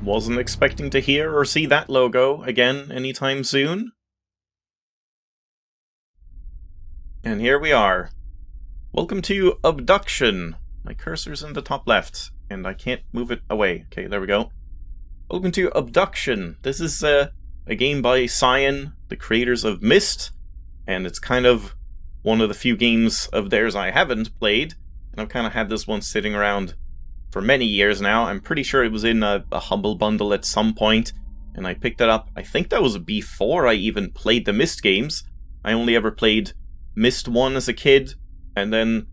Wasn't expecting to hear or see that logo again anytime soon. And here we are. Welcome to Obduction. My cursor's in the top left, and I can't move it away. Okay, there we go. Welcome to Obduction. This is a game by Cyan, the creators of MYST, and it's kind of one of the few games of theirs I haven't played, and I've kind of had this one sitting around for many years now. I'm pretty sure it was in a Humble Bundle at some point, and I picked it up. I think that was before I even played the MYST games. I only ever played MYST 1 as a kid, and then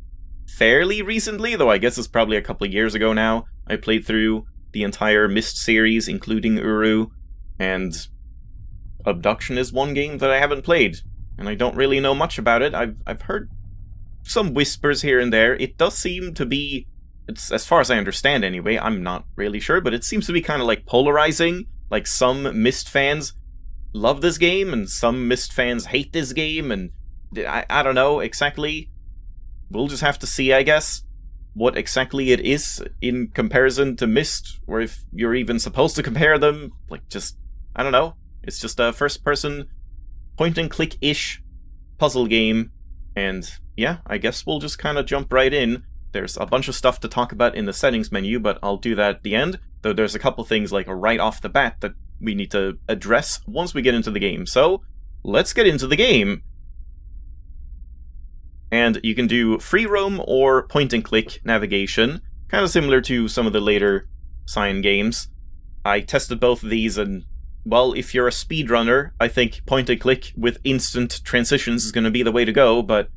fairly recently, though I guess it's probably a couple of years ago now, I played through the entire MYST series, including Uru, and Obduction is one game that I haven't played, and I don't really know much about it. I've heard some whispers here and there. It does seem to be, it's, as far as I understand anyway, I'm not really sure, but it seems to be kind of like polarizing. Like, some MYST fans love this game, and some MYST fans hate this game, and I don't know exactly. We'll just have to see, I guess, what exactly it is in comparison to MYST, or if you're even supposed to compare them. Like, just, I don't know. It's just a first-person, point-and-click-ish puzzle game, and yeah, I guess we'll just kind of jump right in. There's a bunch of stuff to talk about in the settings menu, but I'll do that at the end, though there's a couple things, like, right off the bat that we need to address once we get into the game. So, let's get into the game! And you can do free roam or point-and-click navigation, kind of similar to some of the later Cyan games. I tested both of these, and, well, if you're a speedrunner, I think point-and-click with instant transitions is going to be the way to go, but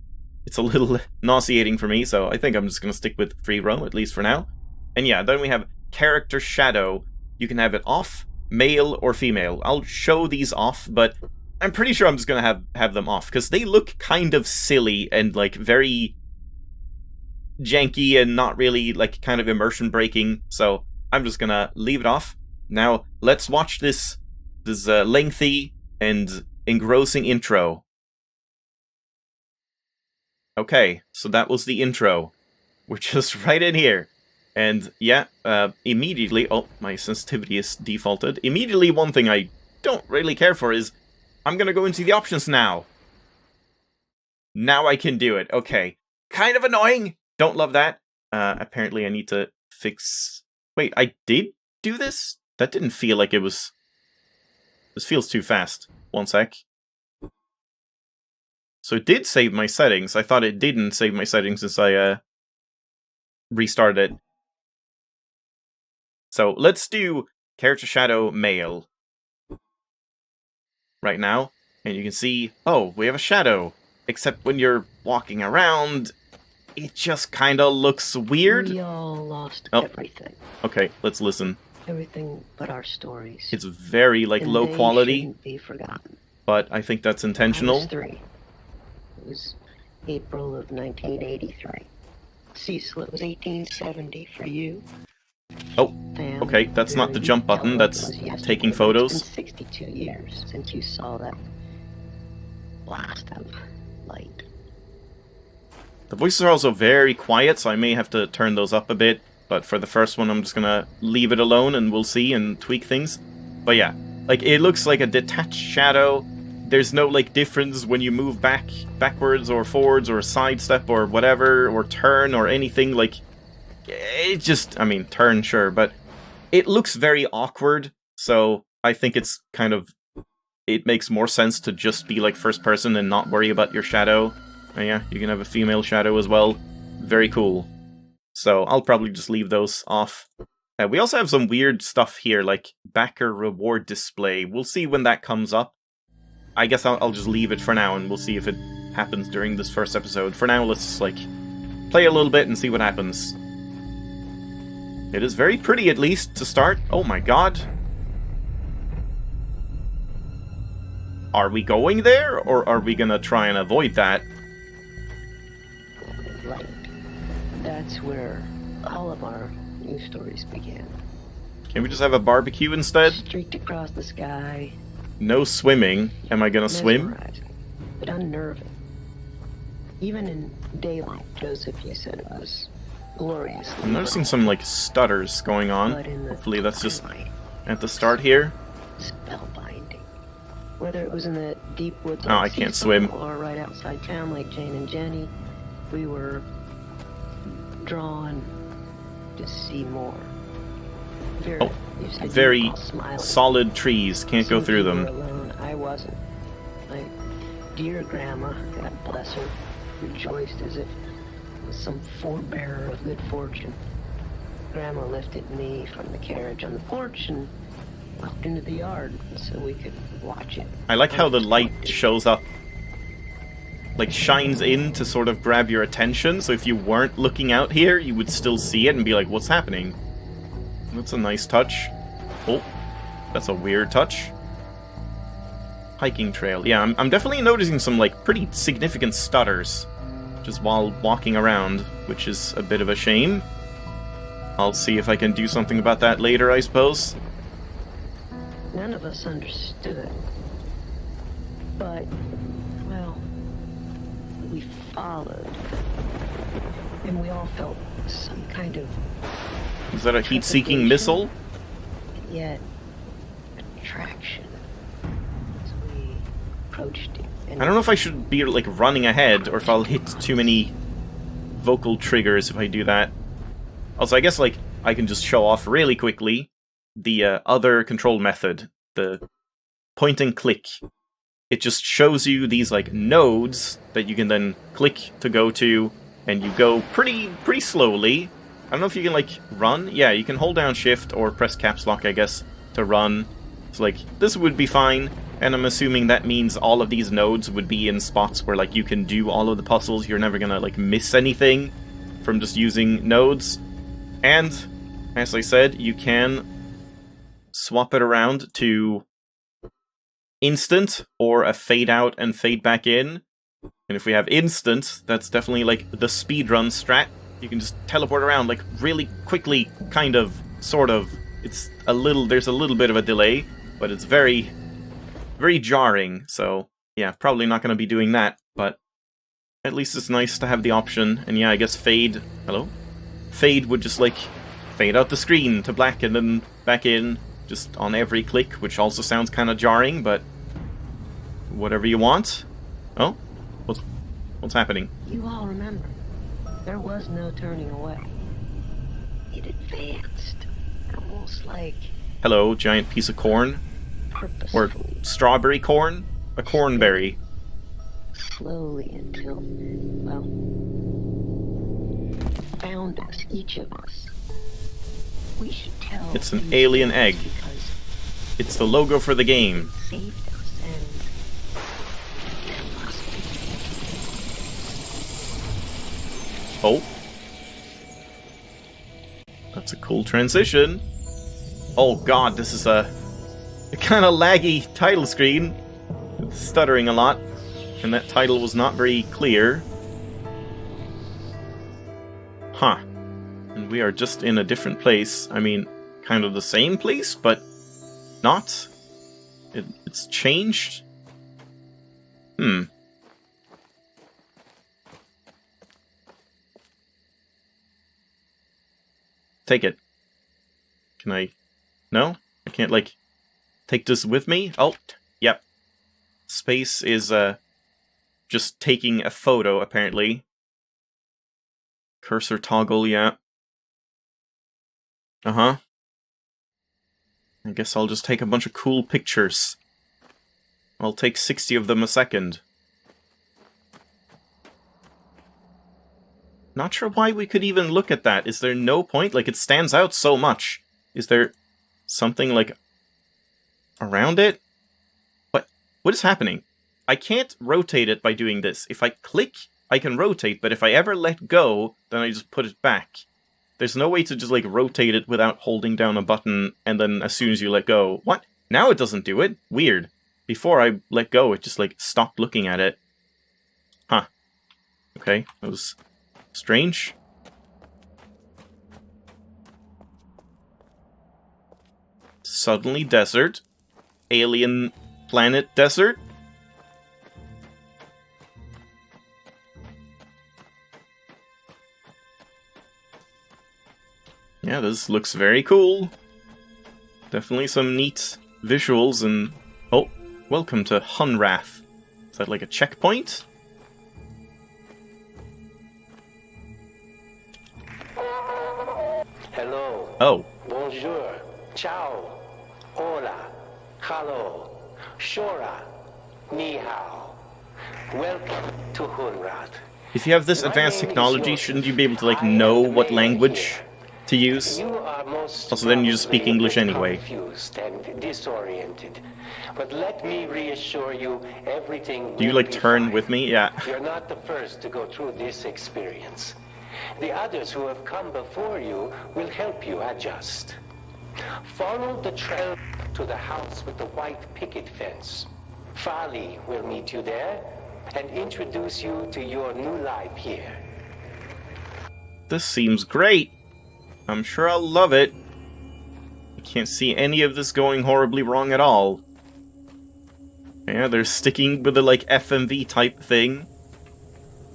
it's a little nauseating for me, so I think I'm just going to stick with free roam, at least for now. And yeah, then we have character shadow. You can have it off, male or female. I'll show these off, but I'm pretty sure I'm just gonna have them off, because they look kind of silly and, like, very janky and not really, like, kind of immersion breaking, so I'm just gonna leave it off. Now, let's watch this lengthy and engrossing intro. Okay, so that was the intro. We're just right in here. And yeah, immediately, oh, my sensitivity is defaulted. Immediately, one thing I don't really care for is I'm gonna go into the options now. Now I can do it. Okay. Kind of annoying. Don't love that. Apparently I need to fix... Wait, I did do this? That didn't feel like it was... This feels too fast. One sec. So it did save my settings. I thought it didn't save my settings since I restarted it. So let's do character shadow male right now, and you can see, oh, we have a shadow. Except when you're walking around, it just kind of looks weird. We all lost everything. Okay, let's listen. Everything but our stories. It's very, like, and low they quality, shouldn't be forgotten. but I think that's intentional. I was 3. It was April of 1983. Cecil, it was 1870 for you. Oh, okay, that's not the jump button, that's taking photos. It's been 62 years since you saw that blast of light. The voices are also very quiet, so I may have to turn those up a bit, but for the first one I'm just gonna leave it alone and we'll see and tweak things. But yeah, like, it looks like a detached shadow. There's no, like, difference when you move backwards or forwards or sidestep or whatever, or turn or anything, like... It just, I mean, turn, sure, but it looks very awkward, so I think it's kind of, it makes more sense to just be, like, first person and not worry about your shadow. And yeah, you can have a female shadow as well. Very cool. So I'll probably just leave those off. We also have some weird stuff here, like backer reward display. We'll see when that comes up. I guess I'll just leave it for now, and we'll see if it happens during this first episode. For now, let's just, like, play a little bit and see what happens. It is very pretty, at least, to start. Oh my god. Are we going there, or are we gonna try and avoid that? Light. That's where all of our new stories began. Can we just have a barbecue instead? Streaked across the sky. No swimming. Am I gonna swim? But unnerving. Even in daylight, Joseph, you said it was glorious. I'm noticing some, like, stutters going on. Hopefully that's just at the start here. Spellbinding. Whether it was in the deep woods Oh, I can't swim. or right outside town like Jane and Jenny, we were drawn to see more. Vera, Oh, you said very you were all smiling. solid trees. Can't go Some through people them. were alone. I wasn't. My dear grandma, God bless her, rejoiced as if it was some forebearer of good fortune. Grandma lifted me from the carriage on the porch and walked into the yard so we could watch it. I like how the light shows up, like shines in to sort of grab your attention, so if you weren't looking out here, you would still see it and be like, what's happening? That's a nice touch. Oh, that's a weird touch. Hiking trail. Yeah, I'm definitely noticing some, like, pretty significant stutters just while walking around, which is a bit of a shame. I'll see if I can do something about that later, I suppose. None of us understood. But, well, we followed. And we all felt some kind of... Is that a heat-seeking missile? Yet, attraction. As we approached it. I don't know if I should be, like, running ahead, or if I'll hit too many vocal triggers if I do that. Also, I guess, like, I can just show off really quickly the other control method, the point and click. It just shows you these, like, nodes that you can then click to go to, and you go pretty slowly. I don't know if you can, like, run. Yeah, you can hold down shift or press caps lock, I guess, to run. So, like, this would be fine, and I'm assuming that means all of these nodes would be in spots where, like, you can do all of the puzzles. You're never gonna, like, miss anything from just using nodes. And, as I said, you can swap it around to instant or a fade out and fade back in. And if we have instant, that's definitely like the speedrun strat. You can just teleport around like really quickly, kind of, sort of. It's a little, there's a little bit of a delay, but it's very, very jarring. So yeah, probably not going to be doing that, but at least it's nice to have the option. And yeah, I guess fade, hello? Fade would just like fade out the screen to black and then back in just on every click, which also sounds kind of jarring, but whatever you want. Oh, what's happening? You all remember, there was no turning away. It advanced, almost like Hello, giant piece of corn. Or purposefully, strawberry corn? A cornberry. slowly until, well, found us, each of us. We should tell. It's an these alien stories egg. because It's the logo for the game. it saved us, and there must be. Oh. That's a cool transition. Oh god, this is a kind of laggy title screen. It's stuttering a lot, and that title was not very clear. Huh. And we are just in a different place. I mean, kind of the same place, but not. It's changed. Take it. Can I... No? I can't, like, take this with me? Oh, yep. Space is, just taking a photo, apparently. Cursor toggle, yeah. Uh-huh. I guess I'll just take a bunch of cool pictures. I'll take 60 of them a second. Not sure why we could even look at that. Is there no point? Like, it stands out so much. Is there something, like, around it? What is happening? I can't rotate it by doing this. If I click, I can rotate, but if I ever let go, then I just put it back. There's no way to just, like, rotate it without holding down a button, and then as soon as you let go... What? Now it doesn't do it? Weird. Before I let go, it just, like, stopped looking at it. Huh. Okay, that was strange. Suddenly desert. Alien planet desert. Yeah, this looks very cool. Definitely some neat visuals and... Oh, welcome to Hunrath. Is that like a checkpoint? Hello. Oh. Bonjour. Ciao. Hola. Hello. Shora. Ni hao. Welcome to Hunrath. If you have this advanced technology, shouldn't you be able to, like, know what language to use? You are most Also, then you just speak English anyway. confused and disoriented. But let me reassure you, everything Do you, will like, be turn fine. with me? Yeah. You're not the first to go through this experience. The others who have come before you will help you adjust. Follow the trail to the house with the white picket fence. Fali will meet you there and introduce you to your new life here. This seems great. I'm sure I'll love it. I can't see any of this going horribly wrong at all. Yeah, they're sticking with the, like, FMV type thing.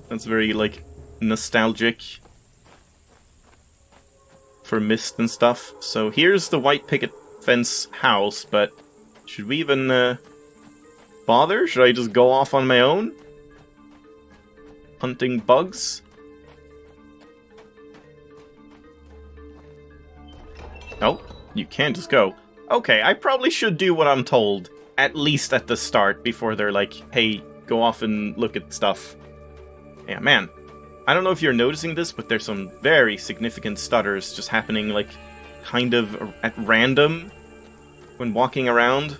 That's very, like, nostalgic for MYST and stuff. So here's the white picket fence house, but should we even bother? Should I just go off on my own? Hunting bugs? Oh, you can just go. Okay, I probably should do what I'm told, at least at the start, before they're like, hey, go off and look at stuff. Yeah, man. I don't know if you're noticing this, but there's some very significant stutters just happening, like, kind of at random when walking around.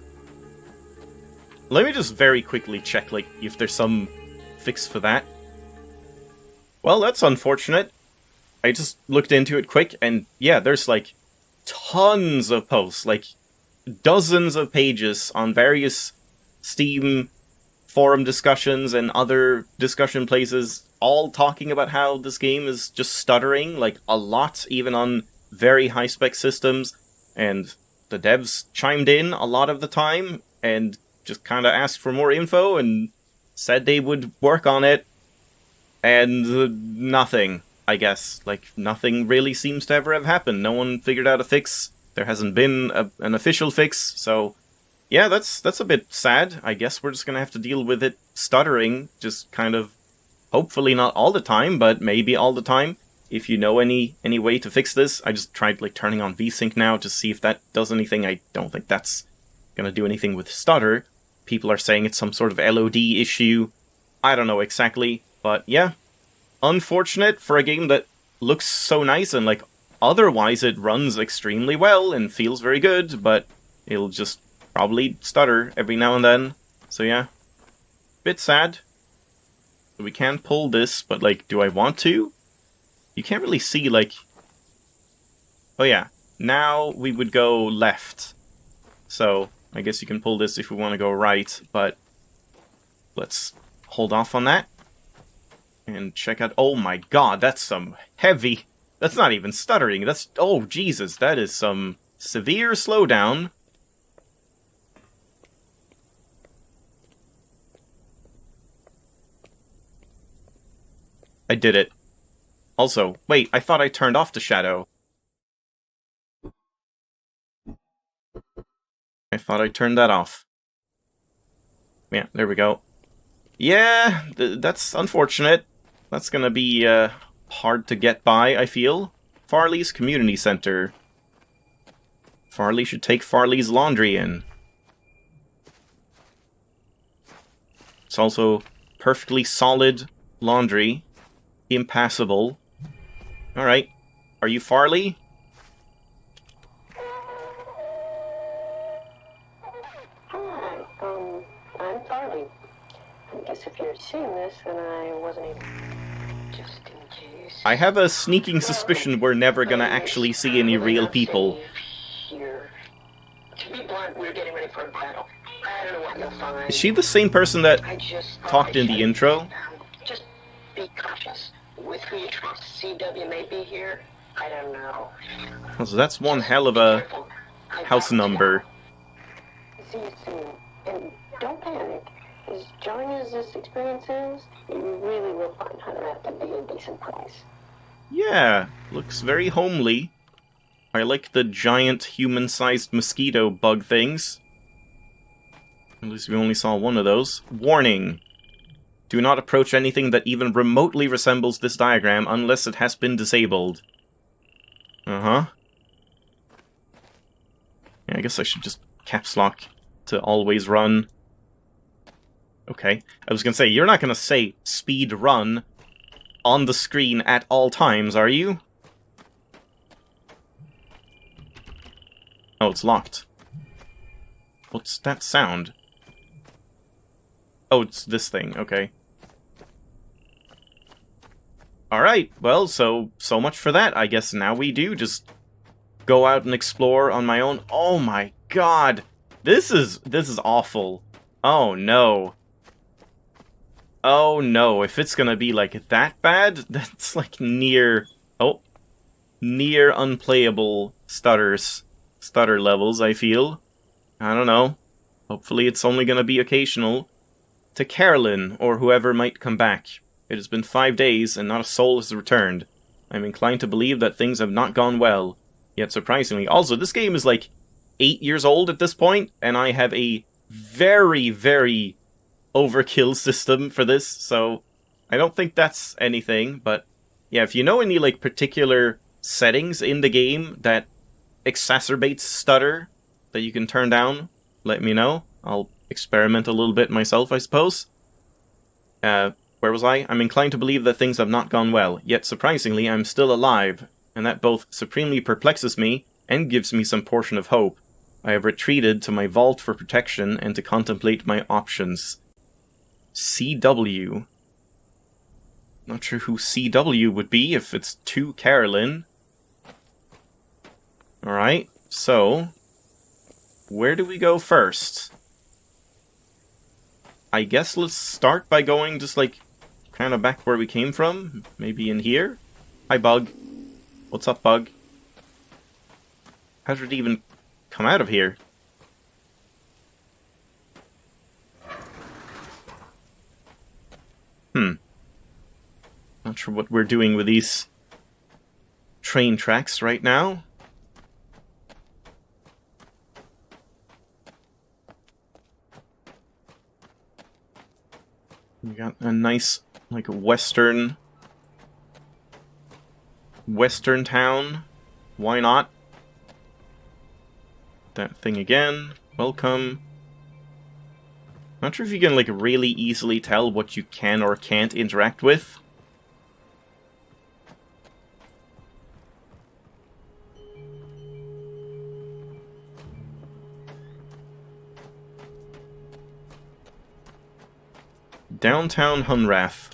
Let me just very quickly check, like, if there's some fix for that. Well, that's unfortunate. I just looked into it quick, and yeah, there's, like, tons of posts, like, dozens of pages on various Steam forum discussions and other discussion places, all talking about how this game is just stuttering, like, a lot, even on very high-spec systems, and the devs chimed in a lot of the time, and just kind of asked for more info, and said they would work on it, and nothing, I guess. Like, nothing really seems to ever have happened. No one figured out a fix. There hasn't been an official fix, so... yeah, that's a bit sad. I guess we're just gonna have to deal with it stuttering, just kind of... hopefully not all the time, but maybe all the time. If you know any way to fix this, I just tried, like, turning on VSync now to see if that does anything. I don't think that's gonna do anything with stutter. People are saying it's some sort of LOD issue. I don't know exactly, but yeah. Unfortunate for a game that looks so nice and, like, otherwise it runs extremely well and feels very good, but it'll just probably stutter every now and then. So yeah, bit sad. We can pull this, but, like, do I want to? You can't really see, like... oh yeah, now we would go left. So, I guess you can pull this if we want to go right, but let's hold off on that. And check out... oh my god, that's some heavy... that's not even stuttering, that's... oh Jesus, that is some severe slowdown. I did it. Also, wait, I thought I turned off the shadow. I thought I turned that off. Yeah, there we go. Yeah, that's unfortunate. That's gonna be hard to get by, I feel. Farley's Community Center. Farley should take Farley's laundry in. It's also perfectly solid laundry. Impassable. Alright. Are you Farley? Hi, I'm Farley. I guess if you're seeing this, then I wasn't able... just in case... I have a sneaking suspicion we're never gonna actually see any real people. Here. To be blunt, we're getting ready for a battle. I don't know what you'll find. Is she the same person that I just talked in the intro? Just be cautious. With who you trust. CW may be here. I don't know. Oh, so that's one hell of a house number. See you soon. And don't panic. As jarring as this experience is, you really will find Hunrath to be a decent place. Yeah, looks very homely. I like the giant human-sized mosquito bug things. At least we only saw one of those. Warning. Do not approach anything that even remotely resembles this diagram unless it has been disabled. Uh-huh. Yeah, I guess I should just caps lock to always run. Okay. I was gonna say, you're not gonna say speed run on the screen at all times, are you? Oh, it's locked. What's that sound? Oh, it's this thing, okay. Alright, well, so much for that. I guess now we do just go out and explore on my own. Oh my god! This is awful. Oh no. Oh no, if it's gonna be like that bad, that's like near unplayable stutter levels, I feel. I don't know. Hopefully it's only gonna be occasional. To Carolyn, or whoever might come back. It has been 5 days, and not a soul has returned. I'm inclined to believe that things have not gone well. Yet surprisingly, also, this game is like 8 years old at this point, and I have a very, very overkill system for this, so I don't think that's anything, but yeah, if you know any like particular settings in the game that exacerbates stutter that you can turn down, let me know. I'll experiment a little bit myself, I suppose. Where was I? I'm inclined to believe that things have not gone well, yet surprisingly I'm still alive, and that both supremely perplexes me and gives me some portion of hope. I have retreated to my vault for protection and to contemplate my options. CW. Not sure who CW would be if it's to Carolyn. Alright, so where do we go first? I guess let's start by going just like kind of back where we came from. Maybe in here? Hi, Bug. What's up, Bug? How did it even come out of here? Not sure what we're doing with these train tracks right now. We got a nice, like, western town. Why not? That thing again. Welcome. Not sure if you can, like, really easily tell what you can or can't interact with. Downtown Hunrath.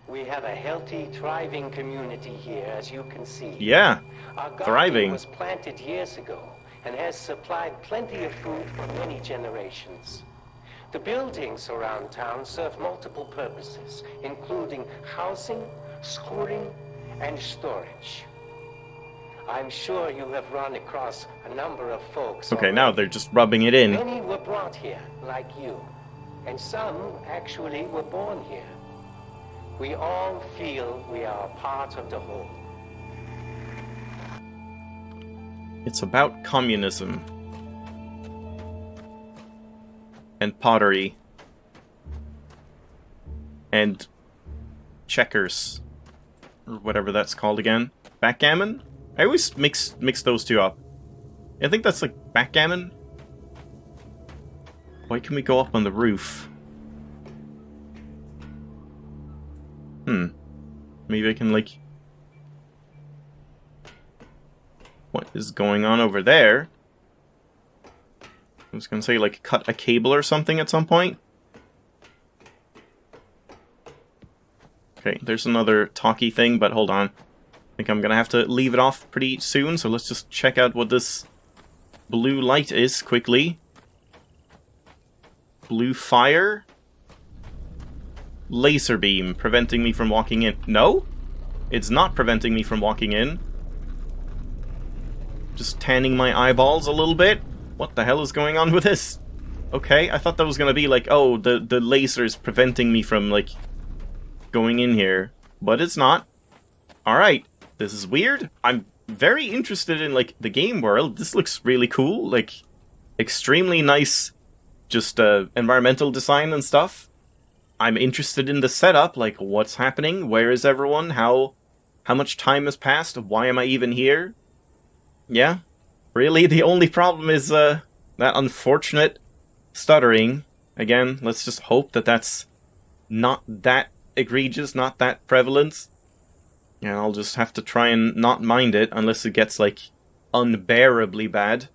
We have a healthy, thriving community here, as you can see. Yeah, Our garden thriving. was planted years ago and has supplied plenty of food for many generations. The buildings around town serve multiple purposes, including housing, schooling, and storage. I'm sure you have run across a number of folks. Okay, now they're just rubbing it in. Many were brought here, like you, and some actually were born here. We all feel we are a part of the whole. It's about communism. And pottery. And checkers. Or whatever that's called again. Backgammon? I always mix those two up. I think that's like backgammon. Why can we go up on the roof? Maybe I can, like... What is going on over there? I was gonna say, like, cut a cable or something at some point. Okay, there's another talkie thing, but hold on. I think I'm gonna have to leave it off pretty soon, so let's just check out what this blue light is quickly. Blue fire? Laser beam, preventing me from walking in. No? It's not preventing me from walking in. Just tanning my eyeballs a little bit. What the hell is going on with this? Okay, I thought that was gonna be like, oh, the laser's preventing me from, like, going in here. But it's not. Alright, this is weird. I'm very interested in, like, the game world. This looks really cool, like, extremely nice, just, environmental design and stuff. I'm interested in the setup, like, what's happening, where is everyone, how much time has passed, why am I even here? Yeah, really, the only problem is, that unfortunate stuttering. Again, let's just hope that that's not that egregious, not that prevalent. And I'll just have to try and not mind it, unless it gets, like, unbearably bad.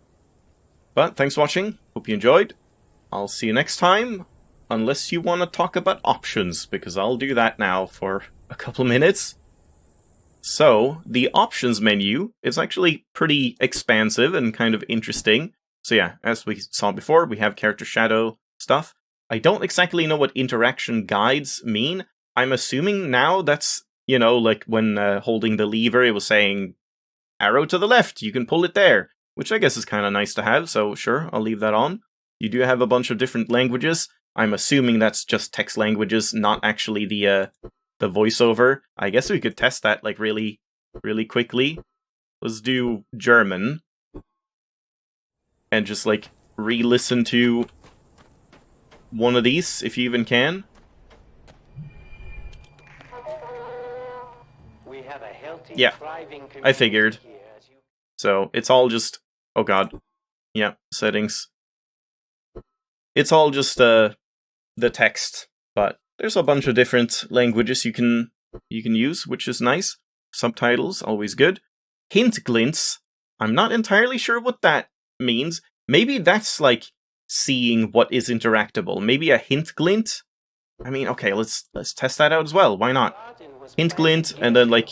But, thanks for watching, hope you enjoyed. I'll see you next time, unless you want to talk about options, because I'll do that now for a couple minutes. So, the options menu is actually pretty expansive and kind of interesting. So yeah, as we saw before, we have character shadow stuff. I don't exactly know what interaction guides mean. I'm assuming now that's, you know, like when holding the lever, it was saying, arrow to the left, you can pull it there. Which I guess is kind of nice to have, so sure, I'll leave that on. You do have a bunch of different languages. I'm assuming that's just text languages, not actually the voiceover. I guess we could test that, like, really, really quickly. Let's do German. And just, like, re-listen to one of these, if you even can. We have a healthy, Yeah, thriving I figured. community here, as you So, it's all just... Oh god. Yeah, settings. It's all just, the text. But there's a bunch of different languages you can use, which is nice. Subtitles, always good. Hint glints. I'm not entirely sure what that means. Maybe that's, like, seeing what is interactable. Maybe a hint glint? I mean, okay, let's test that out as well. Why not? Hint glint, and then, like...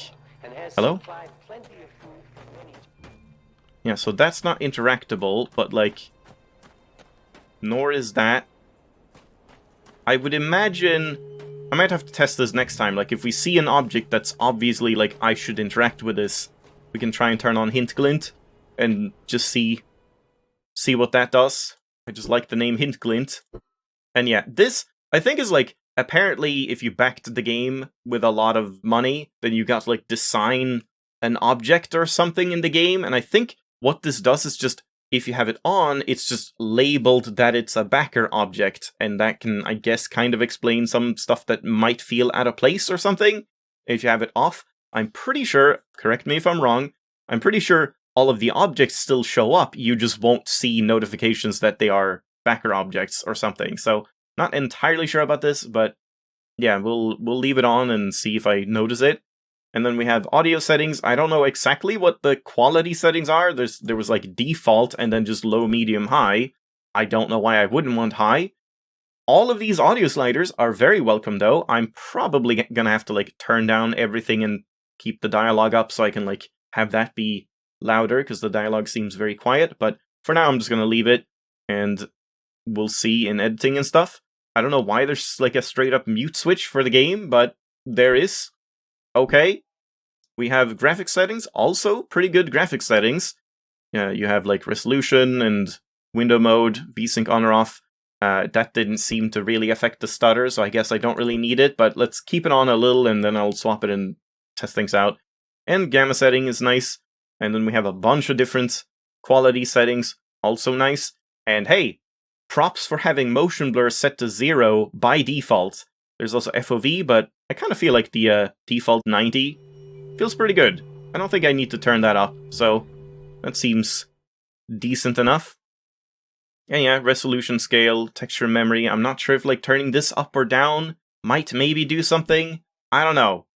Hello? Yeah, so that's not interactable, but, like... Nor is that. I would imagine... I might have to test this next time. Like, if we see an object that's obviously, like, I should interact with this, we can try and turn on Hint Glint, and just see what that does. I just like the name Hint Glint. And yeah, this, I think, is, like, apparently, if you backed the game with a lot of money, then you got to, like, design an object or something in the game, and I think what this does is just, if you have it on, it's just labeled that it's a backer object, and that can, I guess, kind of explain some stuff that might feel out of place or something. If you have it off, I'm pretty sure, correct me if I'm wrong, I'm pretty sure all of the objects still show up, you just won't see notifications that they are backer objects or something. So, not entirely sure about this, but yeah, we'll leave it on and see if I notice it. And then we have audio settings. I don't know exactly what the quality settings are. There was, like, default and then just low, medium, high. I don't know why I wouldn't want high. All of these audio sliders are very welcome, though. I'm probably gonna have to, like, turn down everything and keep the dialogue up so I can, like, have that be louder, because the dialogue seems very quiet. But for now, I'm just gonna leave it, and we'll see in editing and stuff. I don't know why there's, like, a straight-up mute switch for the game, but there is. Okay. We have graphics settings, also pretty good graphics settings. You have, like, resolution and window mode, VSync on or off. That didn't seem to really affect the stutter, so I guess I don't really need it, but let's keep it on a little and then I'll swap it and test things out. And gamma setting is nice. And then we have a bunch of different quality settings, also nice. And hey, props for having motion blur set to 0 by default. There's also FOV, but I kind of feel like the default 90 feels pretty good. I don't think I need to turn that up, so that seems decent enough. And yeah, resolution scale, texture memory. I'm not sure if, like, turning this up or down might maybe do something. I don't know.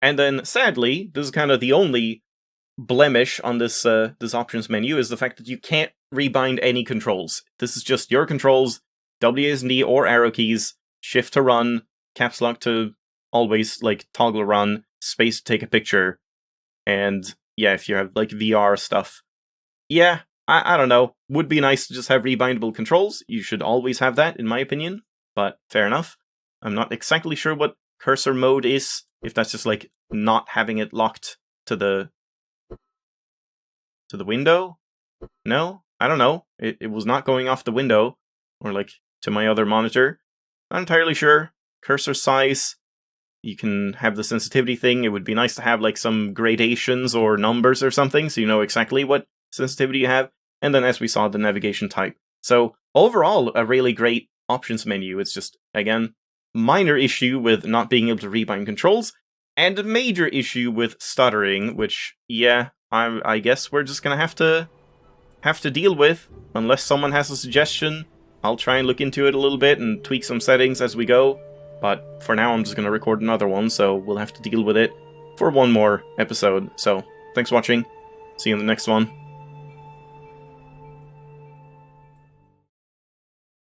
And then, sadly, this is kind of the only blemish on this this options menu, is the fact that you can't rebind any controls. This is just your controls, WASD or arrow keys, shift to run, caps lock to always, like, toggle run, space to take a picture, and yeah, if you have, like, VR stuff. Yeah, I don't know. Would be nice to just have rebindable controls. You should always have that, in my opinion, but fair enough. I'm not exactly sure what cursor mode is, if that's just, like, not having it locked to the window? No? I don't know. It was not going off the window, or, like, to my other monitor. Not entirely sure. Cursor size. you can have the sensitivity thing. It would be nice to have like some gradations or numbers or something, so you know exactly what sensitivity you have. And then, as we saw, the navigation type. So overall, a really great options menu. It's just, again, minor issue with not being able to rebind controls, and a major issue with stuttering, which, yeah, I guess we're just gonna have to deal with, unless someone has a suggestion. I'll try and look into it a little bit and tweak some settings as we go, but for now I'm just gonna record another one, so we'll have to deal with it for one more episode. So, thanks for watching, see you in the next one.